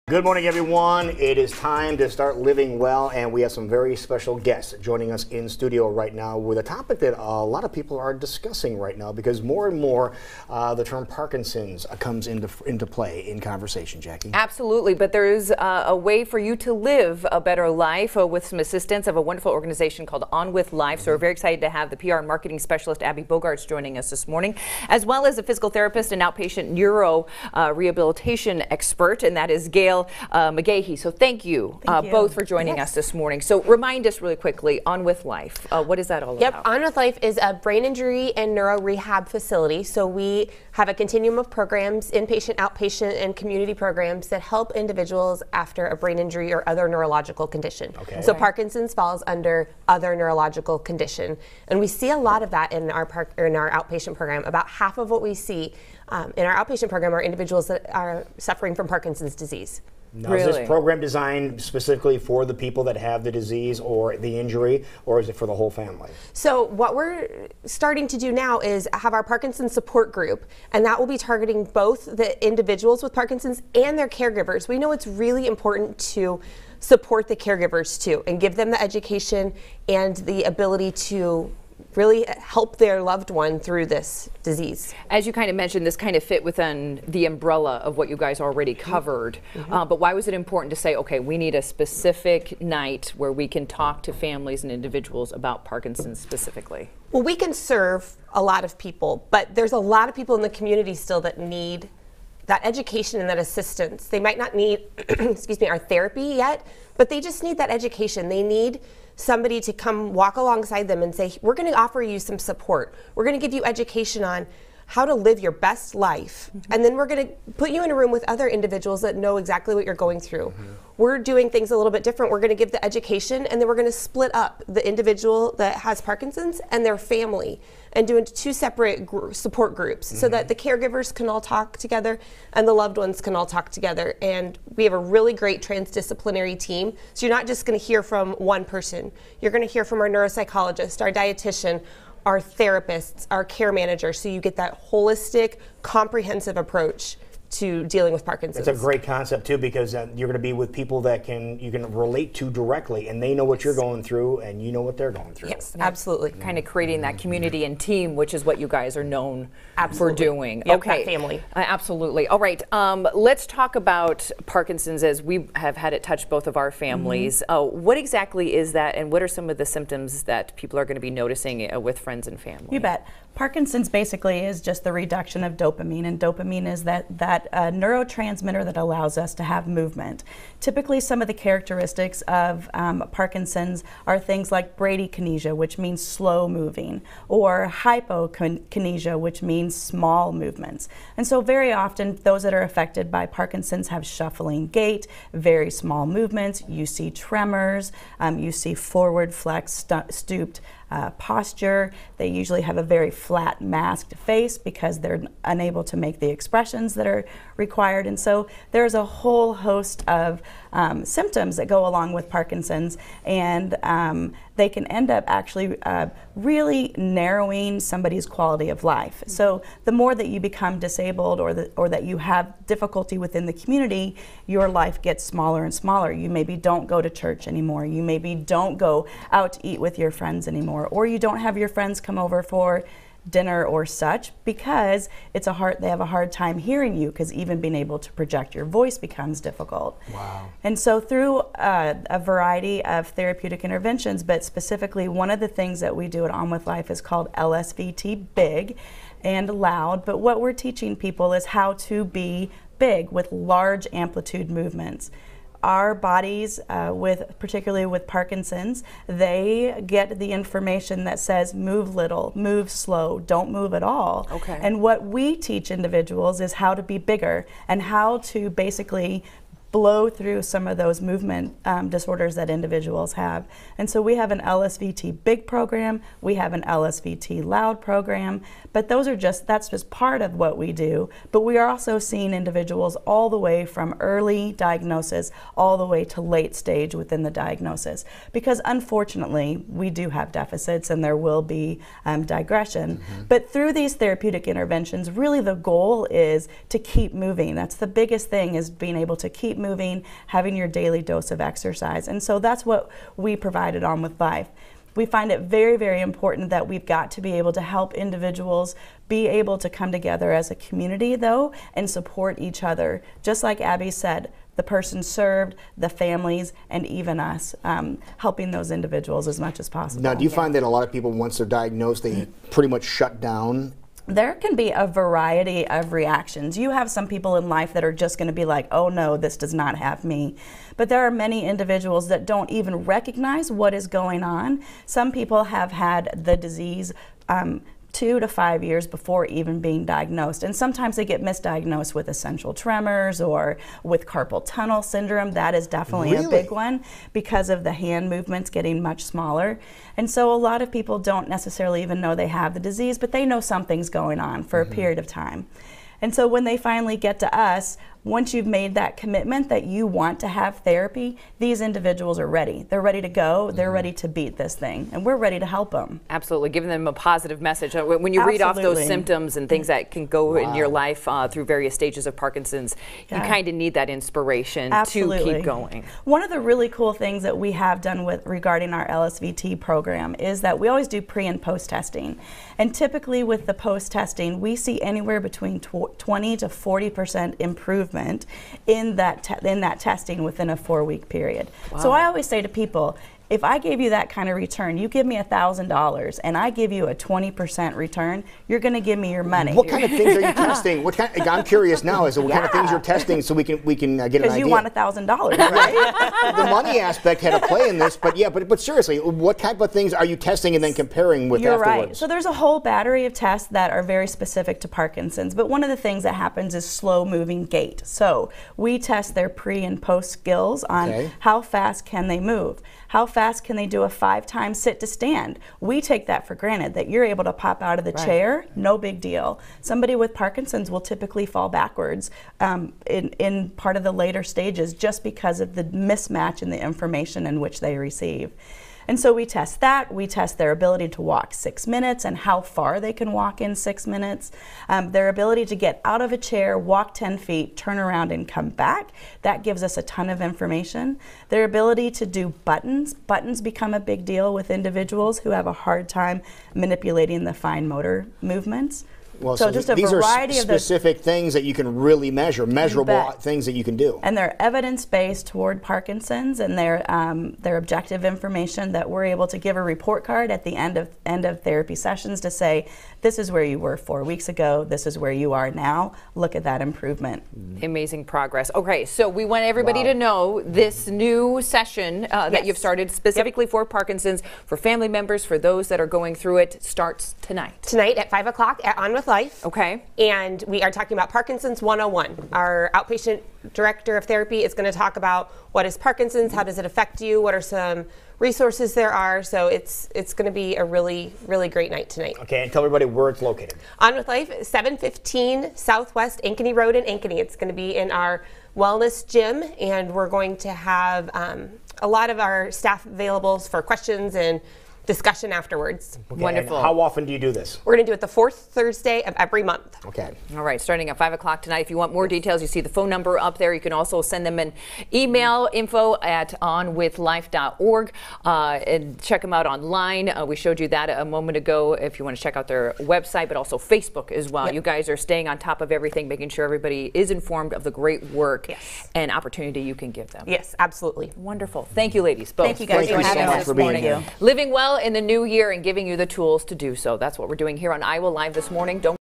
Good morning, everyone. It is time to start living well, and we have some very special guests joining us in studio right now with a topic that a lot of people are discussing right now, because more and more the term Parkinson's comes into play in conversation. Jackie? Absolutely, but there's a way for you to live a better life with some assistance of a wonderful organization called On With Life. So we're very excited to have the PR and marketing specialist Abby Bogarts joining us this morning, as well as a physical therapist and outpatient neuro rehabilitation expert, and that is Gail McGahey. So thank you, both for joining us this morning. So remind us really quickly, On With Life, what is that all about? On With Life is a brain injury and neuro rehab facility. So we have a continuum of programs, inpatient, outpatient, and community programs that help individuals after a brain injury or other neurological condition. Okay. So Parkinson's falls under other neurological condition. And we see a lot of that in our outpatient program. About half of what we see in our outpatient program are individuals that are suffering from Parkinson's disease. Now, is this program designed specifically for the people that have the disease or the injury, or is it for the whole family? So what we're starting to do now is have our Parkinson's support group, and that will be targeting both the individuals with Parkinson's and their caregivers. We know it's really important to support the caregivers too and give them the education and the ability to really help their loved one through this disease. As you kind of mentioned, this kind of fit within the umbrella of what you guys already covered. But why was it important to say, okay, we need a specific night where we can talk to families and individuals about Parkinson's specifically? Well, we can serve a lot of people, but there's a lot of people in the community still that need that education and that assistance. They might not need, excuse me, our therapy yet, but they just need that education. They need somebody to come walk alongside them and say, we're going to offer you some support. We're going to give you education on how to live your best life. And then we're going to put you in a room with other individuals that know exactly what you're going through. We're doing things a little bit different. We're going to give the education, and then we're going to split up the individual that has Parkinson's and their family and do into two separate support groups so that the caregivers can all talk together and the loved ones can all talk together. And we have a really great transdisciplinary team. So you're not just going to hear from one person. You're going to hear from our neuropsychologist, our dietitian, our therapists, our care manager, so you get that holistic, comprehensive approach to dealing with Parkinson's. It's a great concept too, because you're going to be with people that you can relate to directly, and they know what you're going through, and you know what they're going through. Yes, absolutely. Kind of creating that community and team, which is what you guys are known for doing. Yep, okay, family. Absolutely. All right, let's talk about Parkinson's, as we have had it touch both of our families. What exactly is that, and what are some of the symptoms that people are going to be noticing with friends and family? You bet. Parkinson's basically is just the reduction of dopamine, and dopamine is that neurotransmitter that allows us to have movement. Typically, some of the characteristics of Parkinson's are things like bradykinesia, which means slow moving, or hypokinesia, which means small movements. And so very often, those that are affected by Parkinson's have shuffling gait, very small movements. You see tremors, you see forward flexed, stooped posture. They usually have a very flat, masked face because they're unable to make the expressions that are required. And so there's a whole host of symptoms that go along with Parkinson's, and they can end up actually really narrowing somebody's quality of life. So the more that you become disabled, or that you have difficulty within the community, your life gets smaller and smaller. You maybe don't go to church anymore. You maybe don't go out to eat with your friends anymore, or you don't have your friends come over for dinner or such, because they have a hard time hearing you, because even being able to project your voice becomes difficult. Wow. And so through a variety of therapeutic interventions, but specifically one of the things that we do at On With Life is called LSVT Big and Loud. But what we're teaching people is how to be big with large amplitude movements. Our bodies, particularly with Parkinson's, they get the information that says move little, move slow, don't move at all. Okay. And what we teach individuals is how to be bigger and how to basically blow through some of those movement disorders that individuals have. And so we have an LSVT Big program, we have an LSVT Loud program, but that's just part of what we do. But we are also seeing individuals all the way from early diagnosis all the way to late stage within the diagnosis. Because unfortunately, we do have deficits and there will be digression. But through these therapeutic interventions, really the goal is to keep moving. That's the biggest thing, is being able to keep keep moving, having your daily dose of exercise. And so that's what we provided on with Life. We find it very, very important that we've got to be able to help individuals be able to come together as a community, though, and support each other. Just like Abby said, the person served, the families, and even us, helping those individuals as much as possible. Now, do you find that a lot of people, once they're diagnosed, they pretty much shut down? There can be a variety of reactions. You have some people in life that are just going to be like, oh no, this does not have me. But there are many individuals that don't even recognize what is going on. Some people have had the disease 2 to 5 years before even being diagnosed. And sometimes they get misdiagnosed with essential tremors or with carpal tunnel syndrome. That is definitely a big one because of the hand movements getting much smaller. And so a lot of people don't necessarily even know they have the disease, but they know something's going on for a period of time. And so when they finally get to us, once you've made that commitment that you want to have therapy, these individuals are ready. They're ready to go. They're ready to beat this thing, and we're ready to help them. Absolutely, giving them a positive message. When you read off those symptoms and things that can go in your life through various stages of Parkinson's, you kind of need that inspiration to keep going. One of the really cool things that we have done regarding our LSVT program is that we always do pre and post testing. And typically with the post testing, we see anywhere between 20 to 40% improvement in that testing within a 4-week period. Wow. So I always say to people, if I gave you that kind of return, you give me $1,000 and I give you a 20% return, you're going to give me your money. What kind of things are you testing? I'm curious now as to what kind of things you're testing so we can get an idea. Because you want $1,000, right? The money aspect had a play in this, but seriously, what type of things are you testing and then comparing with afterwards? You're right. So there's a whole battery of tests that are very specific to Parkinson's, but one of the things that happens is slow moving gait. So we test their pre and post skills on how fast can they move. How fast can they do a 5-time sit to stand? We take that for granted, that you're able to pop out of the chair, no big deal. Somebody with Parkinson's will typically fall backwards in part of the later stages just because of the mismatch in the information in which they receive. And so we test that. We test their ability to walk 6 minutes and how far they can walk in 6 minutes. Their ability to get out of a chair, walk 10 feet, turn around and come back. That gives us a ton of information. Their ability to do buttons. Buttons become a big deal with individuals who have a hard time manipulating the fine motor movements. Well, so just these are specific things that you can really measure, measurable things that you can do. And they're evidence-based toward Parkinson's, and they're objective information that we're able to give a report card at the end of therapy sessions to say, this is where you were 4 weeks ago, this is where you are now, look at that improvement. Amazing progress. Okay, so we want everybody to know this new session that you've started specifically for Parkinson's, for family members, for those that are going through it, starts tonight. Tonight at 5 o'clock at On With Life. Okay. And we are talking about Parkinson's 101. Our outpatient director of therapy is going to talk about what is Parkinson's, how does it affect you, what are some resources there are. So it's going to be a really, really great night tonight. Okay, and tell everybody where it's located. On With Life, 715 Southwest Ankeny Road in Ankeny. It's going to be in our wellness gym, and we're going to have a lot of our staff available for questions and discussion afterwards. Okay, wonderful. And how often do you do this? We're going to do it the 4th Thursday of every month. Okay. All right, starting at 5 o'clock tonight. If you want more details, you see the phone number up there. You can also send them an email, info@onwithlife.org, and check them out online. We showed you that a moment ago if you want to check out their website, but also Facebook as well. Yep. You guys are staying on top of everything, making sure everybody is informed of the great work and opportunity you can give them. Yes, absolutely. Wonderful. Thank you, ladies. Both. Thank you guys for having us this morning. Living well in the new year and giving you the tools to do so. That's what we're doing here on Iowa Live this morning. Don't